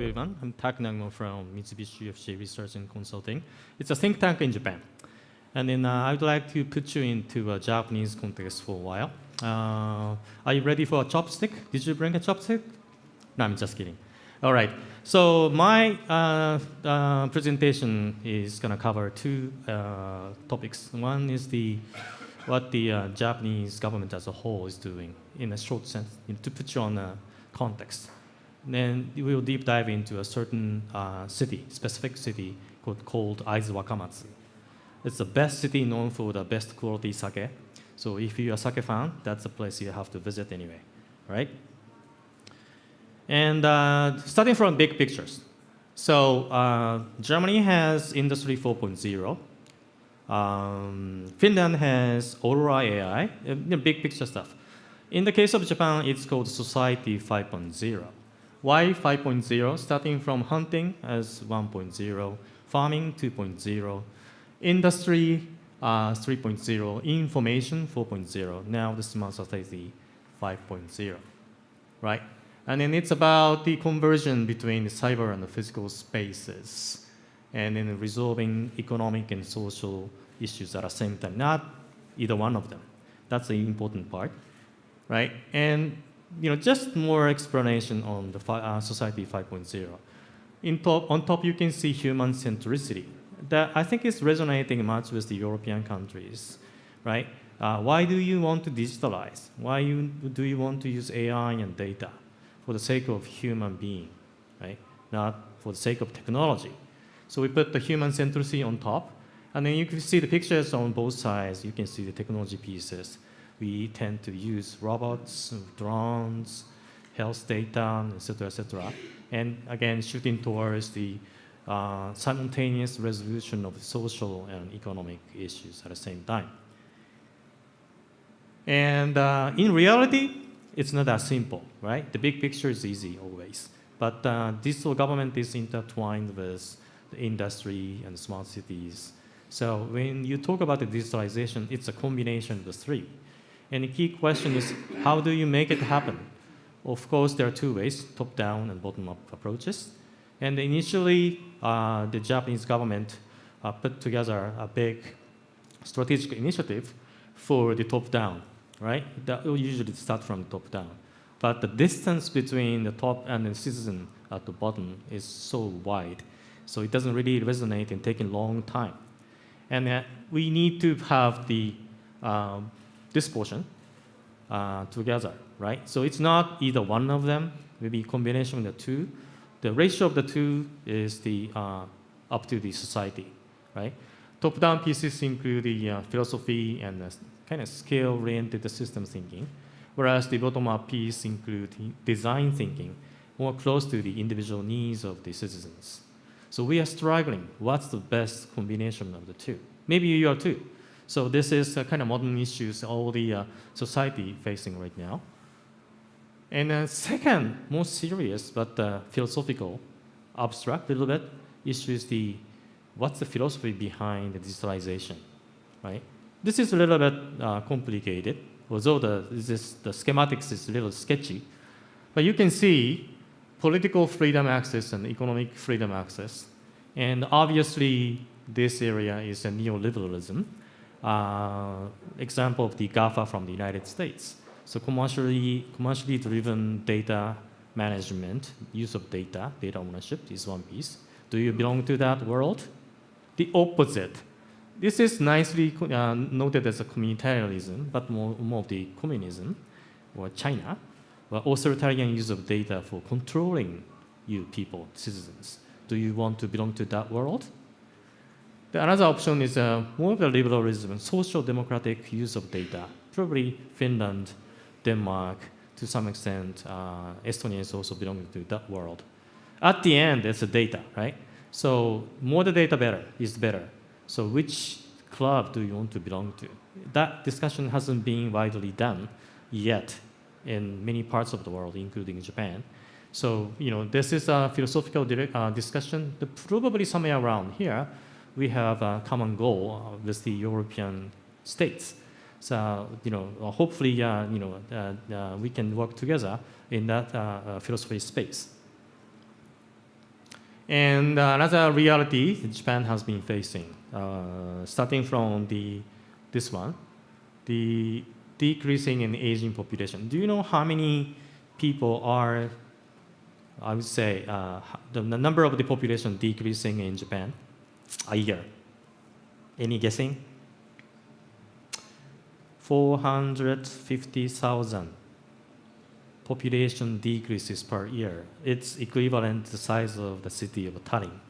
everyone. I'm Nagumo from Mitsubishi UFJ Research and Consulting. It's a think tank in Japan. And then I would like to put you into a Japanese context for a while. Are you ready for a chopstick? Did you bring a chopstick? No, I'm just kidding. All right. So my presentation is going to cover two topics. One is what the Japanese government as a whole is doing in a short sense, to put you on a context. Then we will deep dive into a certain specific city called Aizu Wakamatsu. It's the best city known for the best quality sake. So if you're a sake fan, that's a place you have to visit anyway, right? And starting from big pictures. So Germany has Industry 4.0. Finland has Aurora AI, big picture stuff. In the case of Japan, it's called Society 5.0. Why 5.0? Starting from hunting as 1.0, farming 2.0, industry 3.0, information 4.0. Now the smart society 5.0, right? And then it's about the conversion between the cyber and the physical spaces, and then resolving economic and social issues at the same time, not either one of them. That's the important part, right? And just more explanation on the Society 5.0. On top, you can see HumanCentricity. That I think is resonating much with the European countries, right? Why do you want to digitalize? Why do you want to use AI and data? For the sake of human being, right? Not for the sake of technology. So we put the HumanCentricity on top, and then you can see the pictures on both sides. You can see the technology pieces. We tend to use robots, drones, health data, et cetera. And again, shooting towards the simultaneous resolution of social and economic issues at the same time. And in reality, it's not that simple, right? The big picture is easy always. But digital government is intertwined with the industry and smart cities. So when you talk about the digitalization, it's a combination of the three. And the key question is, how do you make it happen? Of course, there are two ways, top-down and bottom-up approaches. And initially, the Japanese government put together a big strategic initiative for the top-down, right? That will usually start from the top-down. But the distance between the top and the citizen at the bottom is so wide. So it doesn't really resonate and take a long time. And we need to have this portion together, right? So it's not either one of them, maybe a combination of the two. The ratio of the two is up to the society, right? Top-down pieces include the philosophy and kind of scale-oriented system thinking, whereas the bottom-up piece include design thinking, more close to the individual needs of the citizens. So we are struggling. What's the best combination of the two? Maybe you are too. So this is kind of modern issues all the society facing right now. And second, more serious but philosophical, abstract a little bit, issue is what's the philosophy behind the digitalization, right? This is a little bit complicated, although the schematics is a little sketchy. But you can see political freedom access and economic freedom access. And obviously, this area is a neoliberalism. Example of the GAFA from the United States. So commercially driven data management, use of data ownership is one piece. Do you belong to that world? The opposite. This is nicely noted as a communitarianism, but more of the communism or China, or authoritarian use of data for controlling you people, citizens. Do you want to belong to that world? Another option is more of the liberalism, social democratic use of data. Probably Finland, Denmark, to some extent, Estonia is also belonging to that world. At the end, it's the data, right? So more the data is better. So which club do you want to belong to? That discussion hasn't been widely done yet in many parts of the world, including Japan. So this is a philosophical discussion. Probably somewhere around here, we have a common goal with the European states. So, hopefully, we can work together in that philosophy space. And another reality Japan has been facing, starting from this one, the decreasing and aging population. Do you know how many people are, I would say, the number of the population decreasing in Japan a year? Any guessing? 450,000 population decreases per year. It's equivalent to the size of the city of Tallinn.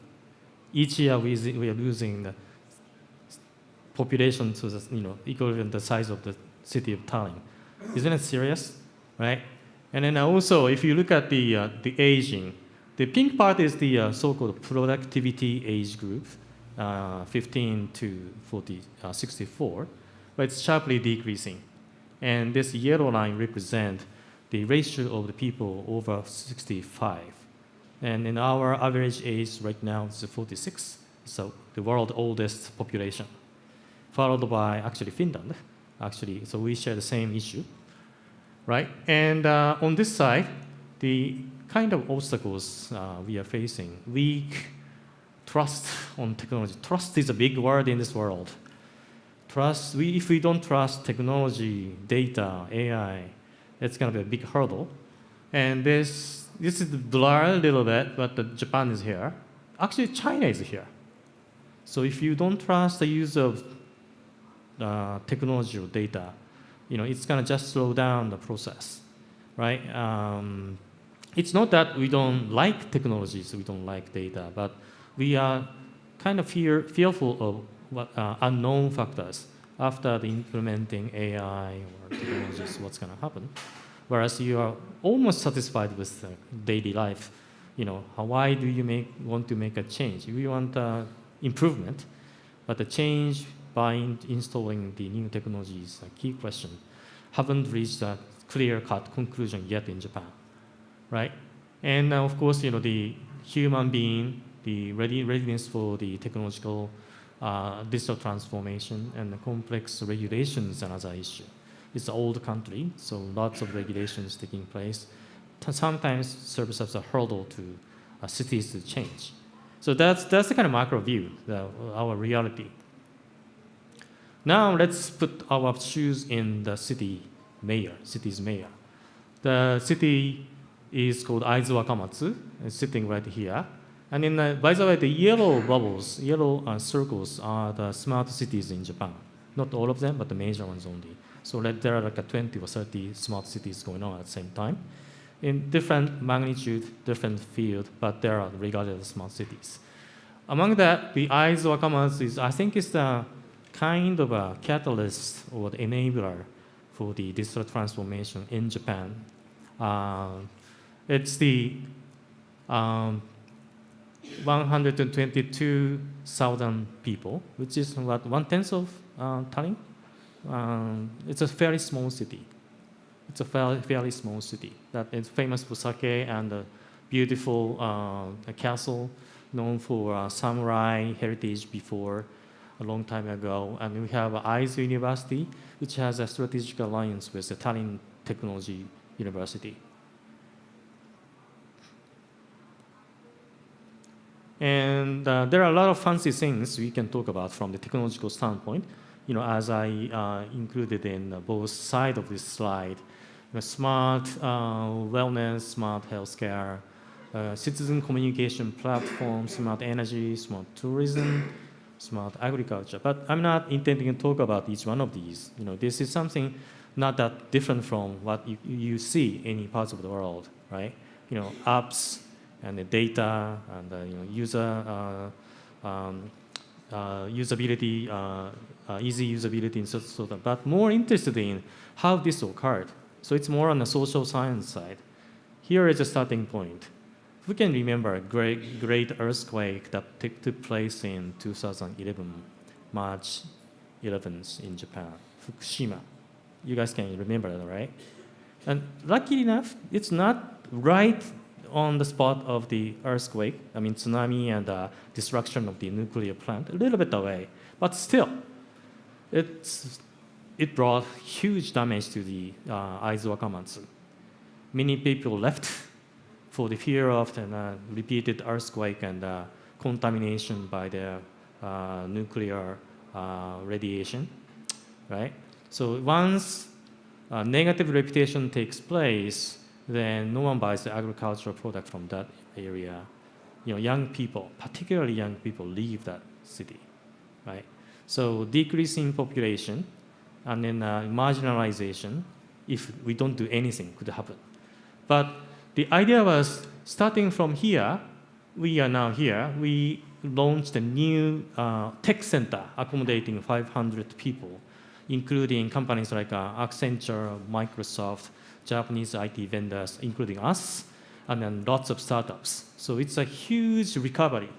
Each year we are losing the population to the, equivalent to the size of the city of Tallinn. Isn't it serious, right? And then also, if you look at the aging, the pink part is the so-called productivity age group, 15 to 64, but it's sharply decreasing. And this yellow line represents the ratio of the people over 65. And in our average age right now is 46, so the world's oldest population, followed by actually Finland, actually, so we share the same issue, right? And on this side, the kind of obstacles we are facing, weak trust on technology. Trust is a big word in this world. Trust, if we don't trust technology, data, AI, it's going to be a big hurdle. And this is blurred a little bit, but Japan is here. Actually, China is here. So if you don't trust the use of technology or data, it's going to just slow down the process, right? It's not that we don't like technologies, we don't like data, but we are kind of fearful of what unknown factors after the implementing AI or technologies, what's going to happen. Whereas you are almost satisfied with daily life. Why do you want to make a change? You want improvement, but the change by installing the new technology is a key question. Haven't reached a clear-cut conclusion yet in Japan, right? And of course, the human being, the readiness for the technological digital transformation and the complex regulations is another issue. It's an old country, so lots of regulations taking place. Sometimes serves as a hurdle to cities to change. So that's the kind of macro view, our reality. Now let's put our shoes in the city's mayor. The city is called Aizu Wakamatsu. It's sitting right here. And then, by the way, the yellow bubbles, yellow circles are the smart cities in Japan. Not all of them, but the major ones only. So there are like 20 or 30 smart cities going on at the same time, in different magnitude, different field, but they are regarded as smart cities. Among that, the Aizu Wakamatsu I think, is the kind of a catalyst or the enabler for the digital transformation in Japan. It's the 122,000 people, which is about 1/10 of Tallinn. It's a fairly small city. It's a fairly small city that is famous for sake and a beautiful castle known for samurai heritage before a long time ago. And we have Aizu University, which has a strategic alliance with the Tallinn Technology University. And there are a lot of fancy things we can talk about from the technological standpoint, as I included in both sides of this slide. Smart wellness, smart healthcare, citizen communication platform, smart energy, smart tourism, smart agriculture. But I'm not intending to talk about each one of these. This is something not that different from what you see in any parts of the world, right? Apps and the data and user usability, easy usability and so on. But more interested in how this occurred. So it's more on the social science side. Here is a starting point. We can remember a great earthquake that took place in 2011, March 11th in Japan, Fukushima. You guys can remember that, right? And luckily enough, it's not right on the spot of the earthquake, tsunami and destruction of the nuclear plant, a little bit away. But still, it brought huge damage to the Aizu Wakamatsu. Many people left for the fear of repeated earthquake and contamination by the nuclear radiation, right? So once a negative reputation takes place, then no one buys the agricultural product from that area. Young people, particularly young people, leave that city, right? So decreasing population and then marginalization, if we don't do anything, could happen. But the idea was, starting from here, we are now here, we launched a new tech center accommodating 500 people, including companies like Accenture, Microsoft, Japanese IT vendors, including us, and then lots of startups. So it's a huge recovery.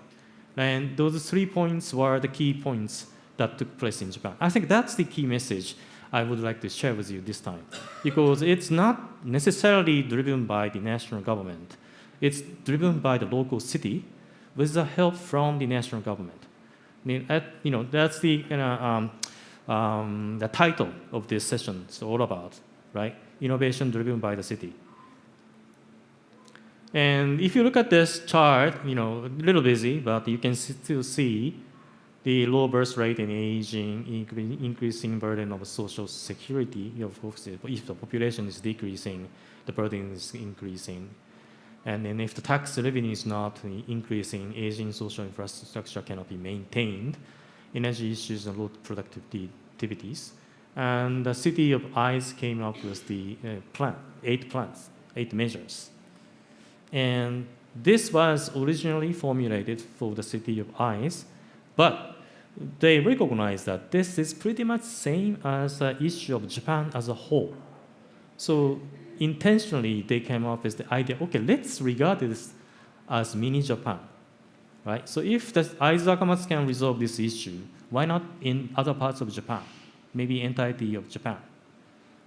And those 3 points were the key points that took place in Japan. I think that's the key message I would like to share with you this time, because it's not necessarily driven by the national government. It's driven by the local city with the help from the national government. That's the title of this session is all about, right? Innovation driven by the city. And if you look at this chart, a little busy, but you can still see the low birth rate and aging, increasing burden of social security. If the population is decreasing, the burden is increasing. And then if the tax revenue is not increasing, aging social infrastructure cannot be maintained, energy issues and low productivities. And the City of Eyes came up with the plan, 8 measures. And this was originally formulated for the City of Eyes, but they recognize that this is pretty much same as the issue of Japan as a whole. So intentionally, they came up with the idea, okay, let's regard this as mini Japan, right? So if the Aizu Wakamatsu can resolve this issue, why not in other parts of Japan, maybe entirety of Japan,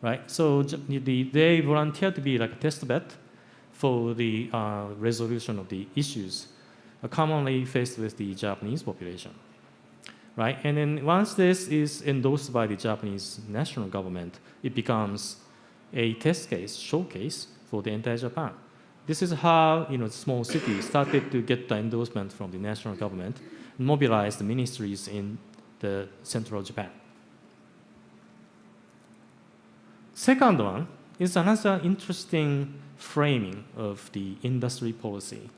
right? So they volunteered to be like a test bed for the resolution of the issues commonly faced with the Japanese population, right? And then once this is endorsed by the Japanese national government, it becomes a test case, showcase for the entire Japan. This is how small cities started to get the endorsement from the national government, mobilize the ministries in the central Japan. Second one is another interesting framing of the industry policy.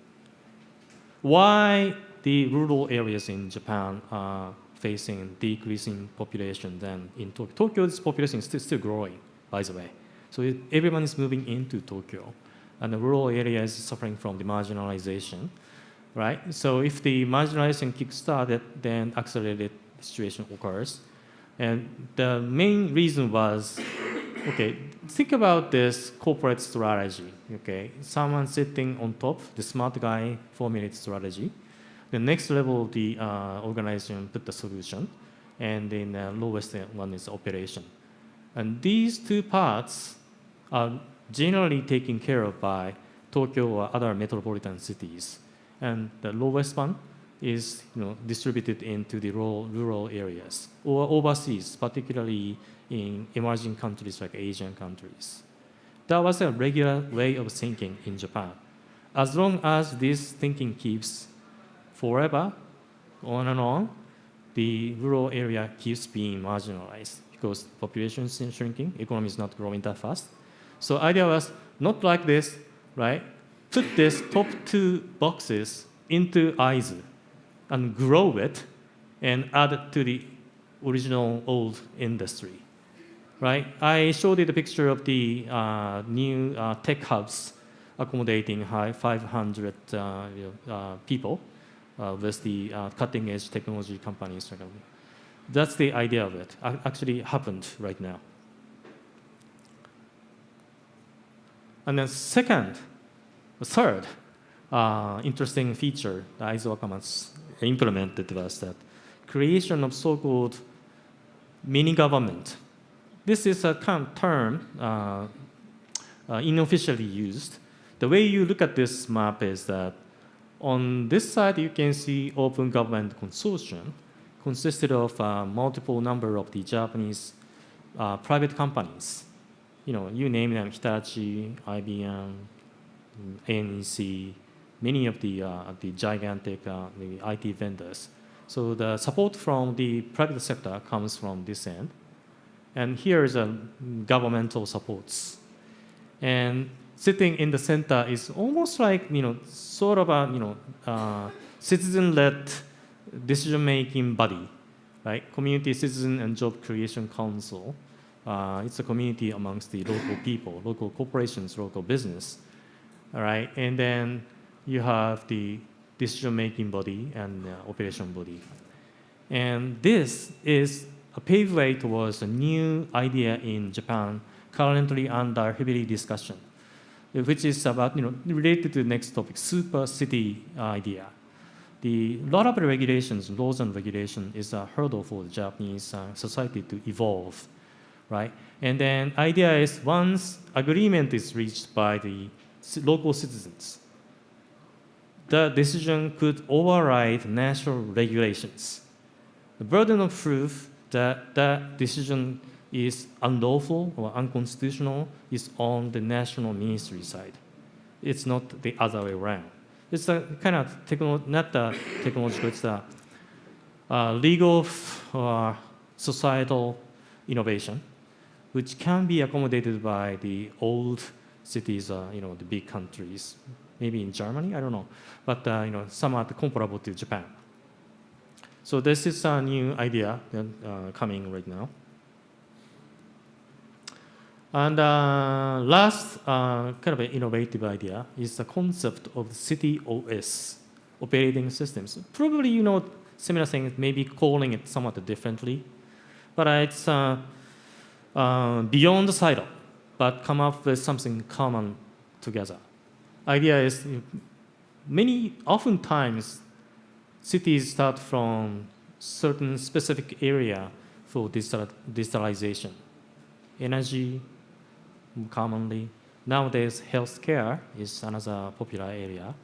Why the rural areas in Japan are facing decreasing population than in Tokyo. Tokyo's population is still growing, by the way. So everyone is moving into Tokyo, and the rural area is suffering from the marginalization, right? So if the marginalization kick-started, then accelerated situation occurs. And the main reason was, okay, think about this corporate strategy, okay? Someone sitting on top, the smart guy formulates strategy. The next level of the organization put the solution, and then the lowest one is operation. And these two parts are generally taken care of by Tokyo or other metropolitan cities. And the lowest one is distributed into the rural areas or overseas, particularly in emerging countries like Asian countries. That was a regular way of thinking in Japan. As long as this thinking keeps forever, on and on, the rural area keeps being marginalized because population is shrinking, economy is not growing that fast. So idea was not like this, right? Put this top 2 boxes into Aizu and grow it and add it to the original old industry, right? I showed you the picture of the new tech hubs accommodating 500 people with the cutting-edge technology companies. That's the idea of it. Actually happened right now. And then third interesting feature that Aizu Wakamatsu implemented was that creation of so-called mini-government. This is a term unofficially used. The way you look at this map is that on this side you can see Open Government Consortium consisted of multiple number of the Japanese private companies. You name them, Hitachi, IBM, NEC, many of the gigantic the IT vendors. So the support from the private sector comes from this end. And here is a governmental supports. And sitting in the center is almost like, sort of a, citizen-led decision-making body, right? Community Citizen and Job Creation Council. It's a community amongst the local people, local corporations, local business, all right? And then you have the decision-making body and operation body. And this is a paveway towards a new idea in Japan, currently under heavily discussion, which is about, related to the next topic, super city idea. The lot of regulations, laws and regulation is a hurdle for the Japanese society to evolve, right? And then idea is once agreement is reached by the local citizens, the decision could override national regulations. The burden of proof that that decision is unlawful or unconstitutional is on the national ministry side. It's not the other way around. It's a kind of not the technological, it's the legal or societal innovation, which can be accommodated by the old cities, the big countries, maybe in Germany, I don't know, but somewhat comparable to Japan. So this is a new idea coming right now. And last kind of an innovative idea is the concept of city OS, operating systems. Probably similar things, maybe calling it somewhat differently, but it's beyond the silo, but come up with something common together. Idea is oftentimes cities start from certain specific area for digitalization. Energy, commonly. Nowadays, healthcare is another popular area.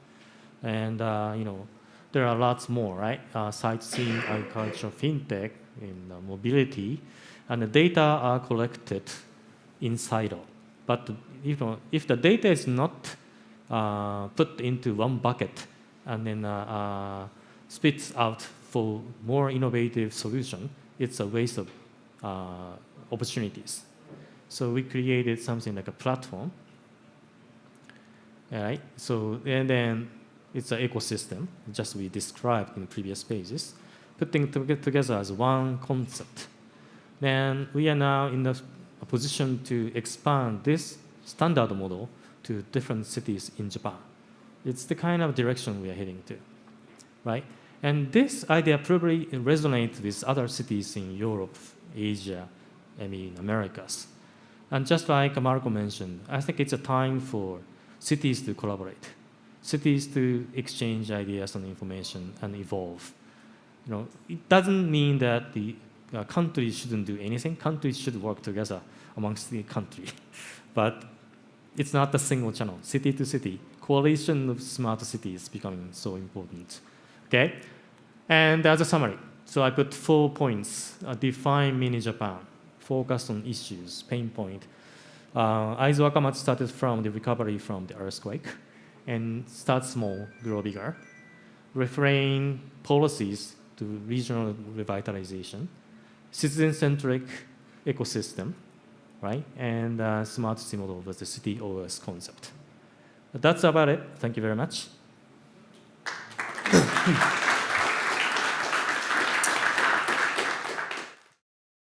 And, there are lots more, right? Sightseeing, agriculture, fintech, and mobility. And the data are collected in silo. But, if the data is not put into one bucket and then spits out for more innovative solution, it's a waste of opportunities. So we created something like a platform, all right? So, and then it's an ecosystem, just we described in previous pages, putting together as one concept. Then we are now in a position to expand this standard model to different cities in Japan. It's the kind of direction we are heading to, right? And this idea probably resonates with other cities in Europe, Asia, Americas. And just like Marco mentioned, I think it's a time for cities to collaborate, cities to exchange ideas and information and evolve. It doesn't mean that the countries shouldn't do anything. Countries should work together amongst the country. But it's not a single channel, city to city. Coalition of smart cities is becoming so important. Okay? And as a summary, so I put 4 points. Define mini Japan. Focus on issues, pain point. Aizu Wakamatsu started from the recovery from the earthquake and start small, grow bigger. Refrain policies to regional revitalization. Citizen-centric ecosystem, right? And smart city model was the city OS concept. That's about it. Thank you very much.